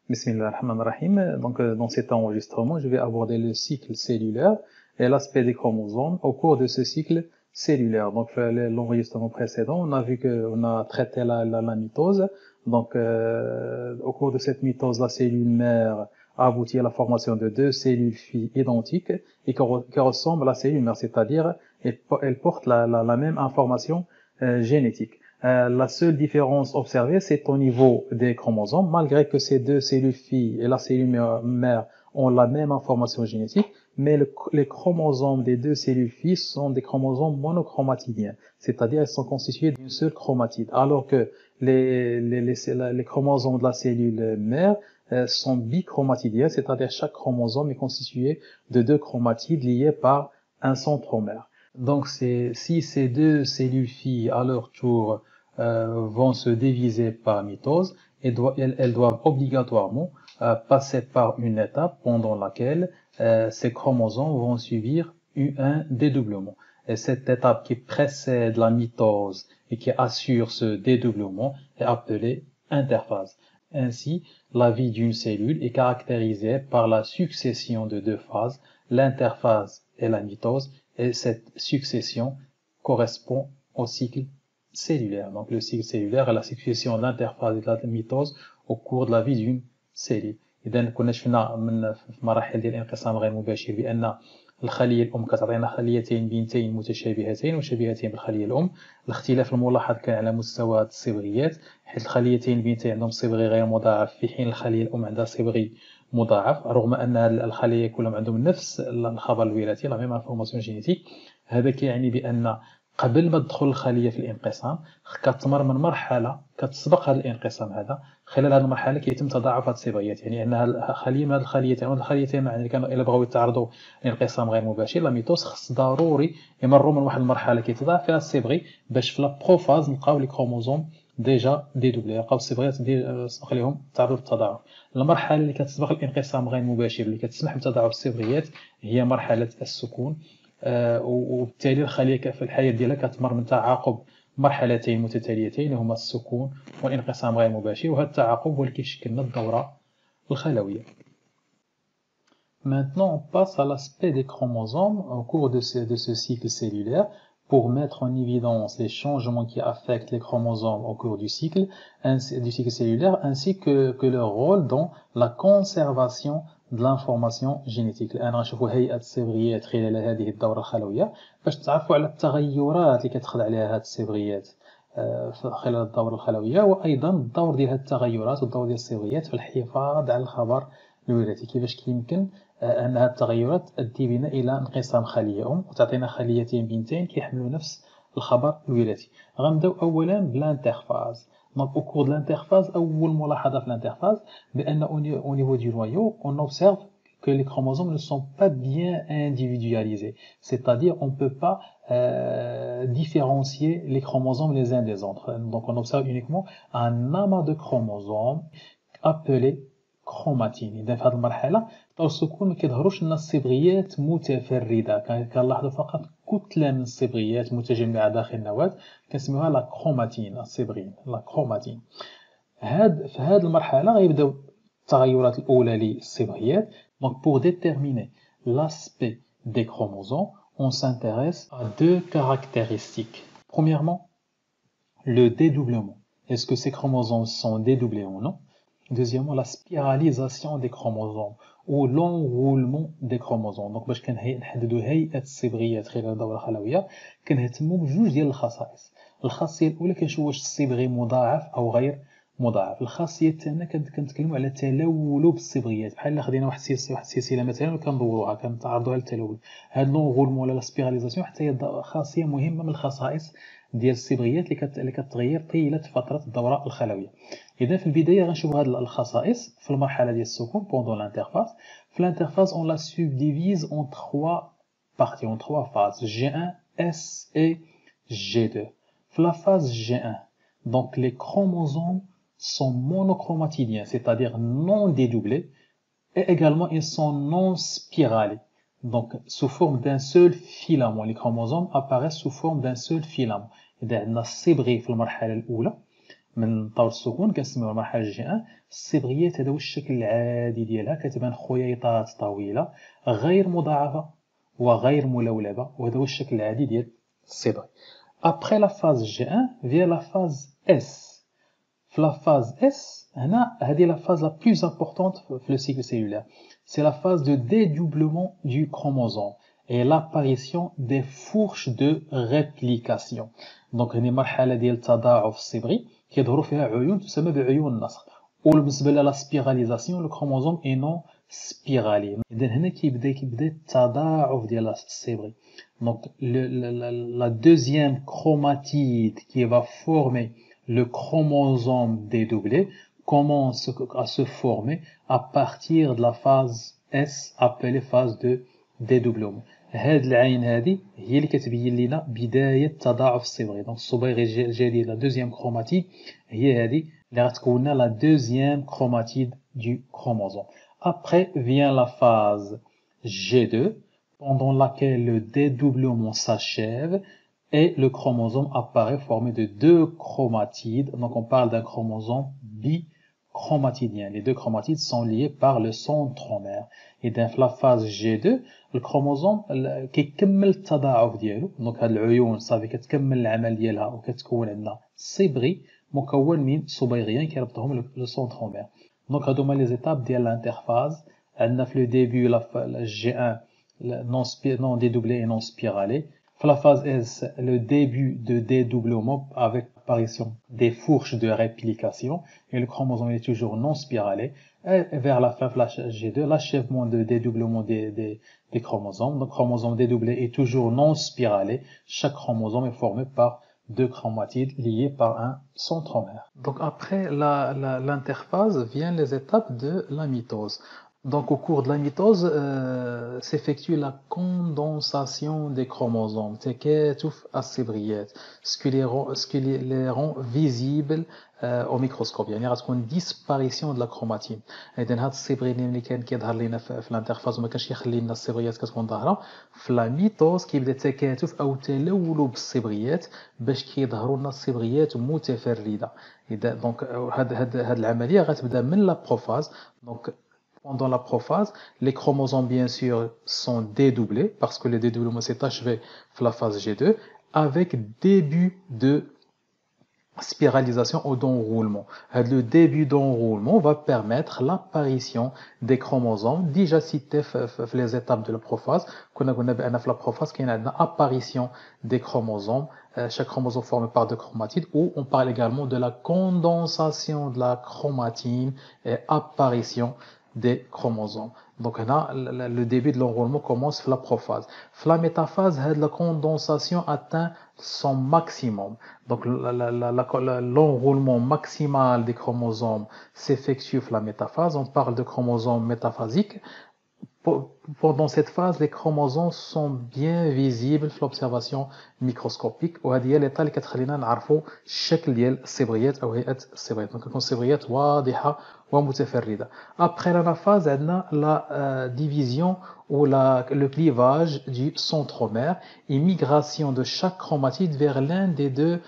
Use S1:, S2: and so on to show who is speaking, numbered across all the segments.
S1: Bismillahirrahmanirrahim. Donc, dans cet enregistrement, je vais aborder le cycle cellulaire et l'aspect des chromosomes au cours de ce cycle cellulaire. Donc, l'enregistrement précédent, on a vu qu'on a traité la mitose. Donc, au cours de cette mitose, la cellule mère a abouti à la formation de deux cellules filles identiques et qui ressemblent à la cellule mère, c'est-à-dire elles portent la même information génétique. La seule différence observée, c'est au niveau des chromosomes. Malgré que ces deux cellules filles et la cellule mère ont la même information génétique, mais les chromosomes des deux cellules filles sont des chromosomes monochromatidiens, c'est-à-dire ils sont constitués d'une seule chromatide, alors que les chromosomes de la cellule mère sont bichromatidiens, c'est-à-dire chaque chromosome est constitué de deux chromatides liées par un centromère. Donc, si ces deux cellules filles, à leur tour, vont se diviser par mitose, elles doivent obligatoirement passer par une étape pendant laquelle ces chromosomes vont subir un dédoublement. Et cette étape qui précède la mitose et qui assure ce dédoublement est appelée interphase. Ainsi, la vie d'une cellule est caractérisée par la succession de deux phases, l'interphase et la mitose, et cette succession correspond au cycle cellulaire. Donc le cycle cellulaire est la succession de l'interphase et de la mitose au cours de la vie d'une cellule. إذا كنا شفنا من مراحل ديال الانقسام غير المباشر بأن الخلية الأم كتعطينا خليتين بنتين متشابهتين وشبيهتين بالخلية الأم. الاختلاف الملاحظ كان على مستوى الصبغيات، حيث الخليتين البنتين عندهم صبغي غير مضاعف في حين الخلية الأم عندها صبغي مضاعف، رغم أن الخلية كلهم عندهم نفس الخبر الوراثي لا ميم انفورماسيون جينيتيك. هذا كيعني بأن قبل ما تدخل الخلية في الانقسام كتمر من مرحلة كتسبق هذا الانقسام هذا. خلال هذه المرحلة كيتم تضاعف هذه الصبغيات، يعني أنها خلية من هذه الخليتين وهذه الخليتين يعني كانوا إلا بغاو يتعرضوا لانقسام غير مباشر لا ميتوز خص ضروري يمروا من واحد المرحلة كيتضاعف فيها الصبغي باش في لا بروفاز نلقاو لي كروموزوم ديجا ديدوبلي، نلقاو الصبغيات سبق لهم تعرضوا للتضاعف. المرحلة اللي كتسبق الانقسام غير مباشر اللي كتسمح بتضاعف الصبغيات هي مرحلة السكون، وبالتالي الخلية في الحياة ديالها كتمر من تعاقب مرحلتين متتاليتين هما السكون والانقسام غير مباشر، وهذا التعاقب هو اللي كيشكل لنا الدورة الخلوية. Maintenant, on passe à l'aspect des chromosomes au cours de ce cycle cellulaire pour mettre en évidence les changements qui affectent les chromosomes au cours du cycle cellulaire ainsi que leur rôle dans la conservation de l'information génétique. الآن غنشوفوا هيئة الصبغيات خلال هذه الدورة الخلوية باش تعرفوا على التغيرات اللي كتخضع عليها هذه الصبغيات خلال الدورة الخلوية، وأيضا الدور ديال هذه التغيرات والدور ديال الصبغيات في الحفاظ على الخبر الوراثي، كيفاش كيمكن أن هذه التغيرات تؤدي بنا إلى انقسام خلية أم وتعطينا خليتين بنتين كيحملوا نفس الخبر الوراثي. غنبداو أولا بالانترفاز. Donc au cours de l'interphase, أول ملاحظة في l'interphase بأن au niveau du noyau, on observe que les chromosomes ne sont pas bien individualisés, c'est-à-dire on ne peut pas différencier les chromosomes les uns des autres. Donc on observe uniquement un amas de chromosomes appelé chromatine. إذا في هذه المرحلة طور السكون ما كيظهروش لنا الصبغيات متفردة، كنلاحظوا فقط كتلة من الصبغيات متجمعة داخل النواة كنسميوها لا كروماتين، الصبغين لا كروماتين. في هذه المرحلة غيبداو التغيرات الأولى للصبغيات. Donc pour déterminer l'aspect des chromosomes, on s'intéresse à deux caractéristiques. Premièrement, le dédoublement. Est-ce que ces chromosomes sont dédoublés ou non? Deuxièmement, la spiralisation des chromosomes ou l'enroulement des chromosomes. Donc باش كنحددوا هيئة الصبغيات خلال الدورة الخلوية كنهتموا بجوج ديال الخصائص. الخاصية الأولى كنشوفوا واش الصبغي مضاعف أو غير مضاعف. الخاصية الثانية كنتكلموا على تلولب الصبغيات، بحال إلا خدينا واحد السلسلة مثلا وكندوروها كنتعرضوها للتلولب. هاد لونغولمون ولا لا سبيراليزاسيون حتى هي خاصية مهمة من الخصائص ديال الصبغيات اللي كتغير طيلة فترة الدورة الخلوية. إذا في البداية غنشوفوا هاد الخصائص في المرحلة ديال السكون pendant l'interphase. في l'interphase on la subdivise en trois parties, en trois phases, G1, S et G2. في la phase G1, donc les chromosomes sont monochromatidiens, c'est-à-dire non dédoublés, et également ils sont non spiralés, donc sous forme d'un seul filament. Les chromosomes apparaissent sous forme d'un seul filament. إذا عندنا الصبغي في المرحلة الأولى من طور السكون كنسميوه المرحله جي ان. الصبغيات هذا هو الشكل العادي ديالها، كتبان خييطات طويله غير مضاعفه وغير ملولبه، وهذا هو الشكل العادي ديال الصبغ. ابري لا فاز جي ان فيا لا فاز اس. في لا فاز اس هنا هذه لا فاز لا بلوز امبورطونت في لو سيكل سيلولير، سي لا فاز دو dédoublement du chromosome et l'apparition des fourches de réplication. دونك هذه مرحله ديال التضاعف الصبغي كيظهروا فيها عيون تسمى بعيون النسخ. وبالنسبه لا سبيراليزاسيون لو كروموزوم اي نون سبيرالي. اذا هنا كيبدا التضاعف ديال الصبغي. دونك لا دوزيام كروماتيد qui va former le chromosome dédoublé commence à se former à partir de la phase S appelée phase de dédoublement. هاد العين هذه هي اللي كتبين لنا بدايه التضاعف الصبغي. دونك الصبيغه الجديد لا دوزيام كروماتيد هي هذه اللي غتكون لنا لا دوزيام كروماتيد du chromosome. Après vient la phase G2 pendant laquelle le dédoublement s'achève et le chromosome apparaît formé de deux chromatides. Donc on parle d'un chromosome bichromatidien. Les deux chromatides sont liés par le centromère. Et dans la phase G2 le chromosome كيكمل التضاعف ديالو. دونك هاد العيون صافي كتكمل العمل ديالها وكتكون عندنا صبغي مكون من صبيغيين كيربطهم لو سونترومير. دونك هادو هما لي زيتاب ديال الانترفاز. عندنا في لو ديبي لا جي 1 non dédoublé et non spiralé. La phase S, le début de dédoublement avec l'apparition des fourches de réplication et le chromosome est toujours non spiralé. Et vers la fin de la G2, l'achèvement de dédoublement des chromosomes. Donc, le chromosome dédoublé est toujours non spiralé. Chaque chromosome est formé par deux chromatides liés par un centromère. Donc, après l'interphase viennent les étapes de la mitose. Donc au cours de la mitose s'effectue la condensation des chromosomes, ce qui les rend visibles au microscope. يعني غتكون disparition de la chromatine. إذن هاد الصبغين اللي كان كيظهر لنا في الانترفاز وما كانش كيخلي لنا الصبغيات كتكون ظاهرة، في لا ميتوز كيبدا تكاتف أو تلولب الصبغيات باش كيظهروا لنا الصبغيات متفردة. إذا دونك هاد العملية غتبدا من لا بروفاز. دونك pendant la prophase, les chromosomes bien sûr sont dédoublés parce que le dédoublement s'est achevé dans la phase G2 avec début de spiralisation ou d'enroulement. Le début d'enroulement va permettre l'apparition des chromosomes déjà cités dans les étapes de la prophase. Qu'on a dans la prophase qu'il y a une apparition des chromosomes, chaque chromosome formé par deux chromatides, ou on parle également de la condensation de la chromatine et apparition des chromosomes. Donc là, le début de l'enroulement commence dans la prophase. Dans la métaphase, la condensation atteint son maximum. Donc l'enroulement maximal des chromosomes s'effectue dans la métaphase. On parle de chromosomes métaphasiques. Pendant cette phase, les chromosomes sont bien visibles dans l'observation microscopique. وهذه هي l'état اللي كتخلينا نعرفوا الشكل ديال الصبغيات أو هيئة الصبغيات. Donc كتكون الصبغيات واضحة ومتفردة. Après l'anaphase, عندنا la division ou le clivage du centromère et migration de chaque chromatide vers l'un des deux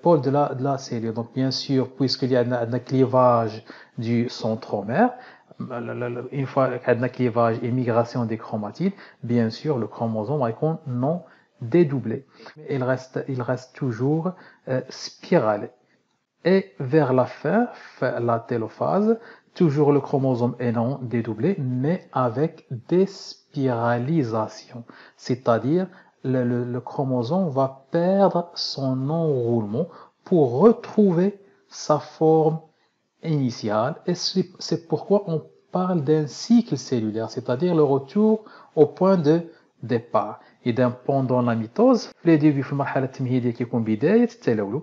S1: pôles de la cellule. Donc bien sûr, puisqu'il y a un clivage du centromère, une fois qu'il y a un clivage et migration des chromatides, bien sûr, le chromosome va être non dédoublé. Il reste toujours spiralé. Et vers la fin, la télophase, toujours le chromosome est non dédoublé, mais avec déspiralisation. C'est-à-dire, le chromosome va perdre son enroulement pour retrouver sa forme initiale. Et c'est pourquoi on parle d'un cycle cellulaire, c'est-à-dire le retour au point de départ. Et pendant la mitose, les débuts في المرحلة التمهيدية كيكون بداية التلولب،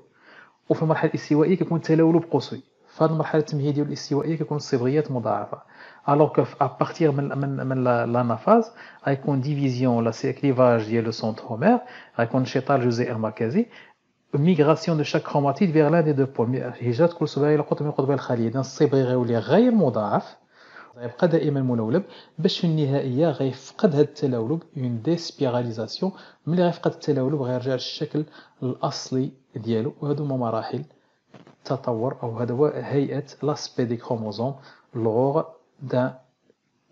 S1: وفي المرحلة الاستوائية كيكون تلولب قصوي. في هذه المرحلة التمهيدية والاستوائية كيكون الصبغيات مضاعفة. Alors que à partir من l'anaphase غيكون division la clivage ديال le centromère غيكون انشطار الجزيء المركزي migration de chaque chromatide vers l'un des deux pôles. هجرة كل صبغة إلى قطب من قطبي الخلية. إذن الصبغي غيولي غير مضاعف، غيبقى دائما ملولب، باش في النهائية غيفقد هذا التلولب اون ديسبيراليزاسيون. ملي غيفقد التلولب غيرجع للشكل الأصلي ديالو. وهادو هما مراحل التطور أو هذا هو هيئة l'aspect des chromosomes lors d'un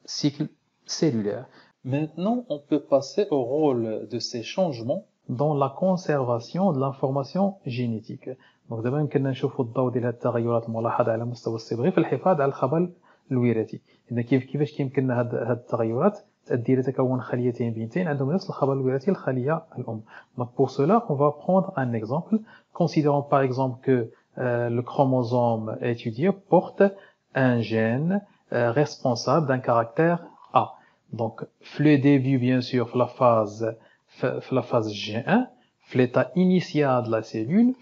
S1: cycle cellulaire. Maintenant, on peut passer au rôle de ces changements dans la conservation de l'information génétique. Donc دابا يمكننا نشوفوا الضوء ديال هذه التغيرات الملاحظة على مستوى الصبغي في الحفاظ على الخبر الوراثي. إذا كيفاش كيمكننا هذه التغيرات تؤدي إلى تكون خليتين بنتين عندهم نفس الخبر الوراثي للخلية الأم. Donc pour cela, on va prendre un exemple. Considérons par exemple que le chromosome étudié porte un gène responsable d'un caractère A. Donc, le début, bien sûr, la phase G1, l'état initial de la cellule,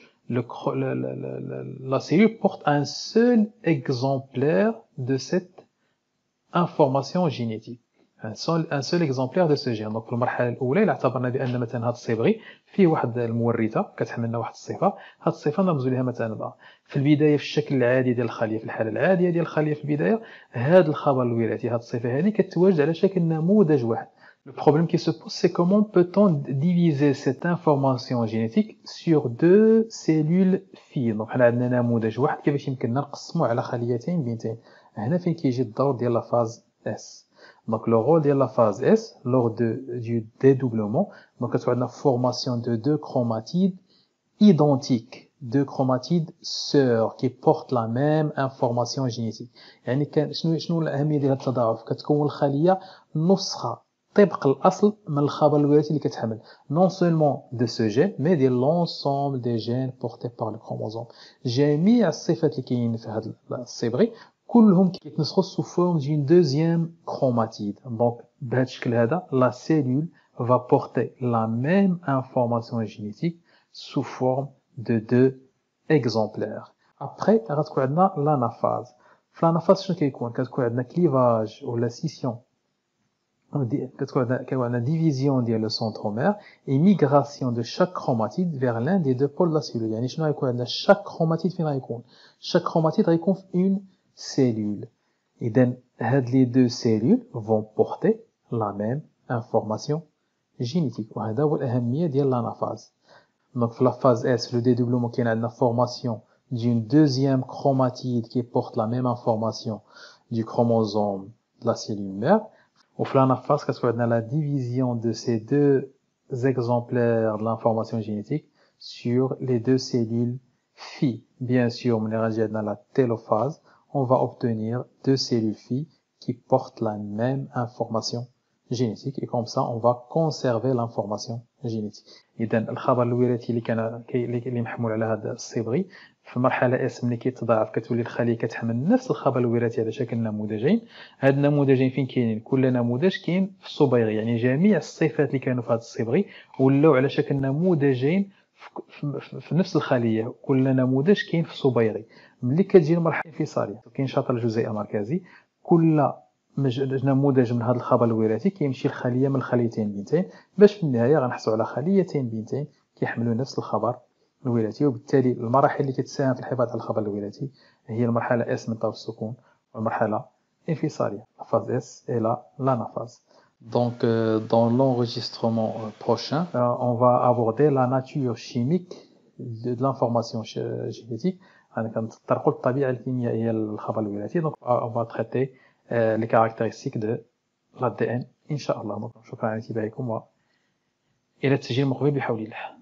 S1: la cellule porte un seul exemplaire de cette information génétique. Un seul exemplaire de ce gène. Donc في المرحله الاولى الا اعتبرنا بان مثلا هذا الصبغي فيه واحد المورثه كتحمل لنا واحد الصفه، هذه الصفه نرمزوا لها مثلا با في البدايه في الشكل العادي ديال الخليه، في الحاله العاديه ديال الخليه في البدايه هذا الخبر الوراثي هذه الصفه هذه كتواجد على شكل نموذج واحد. Le problème qui se pose, c'est comment peut-on diviser cette information génétique sur deux cellules filles. Donc حنا عندنا نموذج واحد كيفاش يمكننا نقسموه على خليتين بنتين. هنا فين كيجي الدور ديال لا فاز اس. Donc le rôle de la phase S lors du dédoublement, donc on a la formation de deux chromatides identiques, deux chromatides sœurs qui portent la même information génétique. يعني شنو الأهمية ديال التضاعف؟ كتكون الخلية نسخة طبق الأصل من الخبر الوراثي اللي كتحمل non seulement de ce gène mais de l'ensemble des gènes portés par le chromosome. جميع الصفات اللي كاينين في هذا الصبغي كلهم كيتنسخوا sous forme d'une deuxième chromatide. Donc بهذا الشكل هذا la cellule va porter la même information génétique sous forme de deux exemplaires. Après غتكون عندنا l'anaphase. في l'anaphase شنو كتكون عندنا clivage ولا scission، كتكون عندنا division ديال le centromère et migration de chaque chromatide vers l'un des deux pôles de la cellule. يعني شنو غيكون عندنا chaque chromatide فين غيكون؟ chaque chromatide غيكون في une cellule. إذن هاد les deux cellules vont porter la même information génétique. وهذا هو الأهمية ديال l'anaphase. Donc في la phase S, le dédoublement كاين عندنا formation d'une deuxième chromatide qui porte la même information du chromosome de la cellule mère. وفي l'anaphase كتكون عندنا la division de ces deux exemplaires de l'information génétique sur les deux cellules filles. Bien sûr, من غادي عندنا la télophase, on va obtenir deux cellules filles qui portent la même information génétique et comme ça on va conserver l'information génétique. إذن الخبر الوراثي اللي محمول على هذا الصبغي في المرحله اس ملي كيتضاعف كتولي الخليه كتحمل نفس الخبر الوراثي على شكل نموذجين. هاد النموذجين فين كاينين؟ كل نموذج كاين في الصبيغي، يعني جميع الصفات اللي كانوا في هذا الصبغي ولاو على شكل نموذجين في نفس الخليه، كل نموذج كاين في صبيغي. ملي كتجي المرحله الانفصاليه كاين شاطر الجزيء مركزي، كل نموذج من هذا الخبر الوراثي كيمشي لخليه من الخليتين بنتين باش في النهايه غنحصلوا على خليتين بنتين كيحملوا نفس الخبر الوراثي. وبالتالي المراحل اللي كتساهم في الحفاظ على الخبر الوراثي هي المرحله اس من طرف السكون والمرحله الانفصاليه la phase S et l'anaphase. Donc dans l'enregistrement prochain on va aborder la nature chimique de l'information génétique. كنتطرقوا للطبيعه الكيميائيه للخبر الوراثي. Donc on va traiter les caractéristiques de l'ADN إن شاء الله. شكرا على انتباهكم وإلى التسجيل المقبل بحول الله.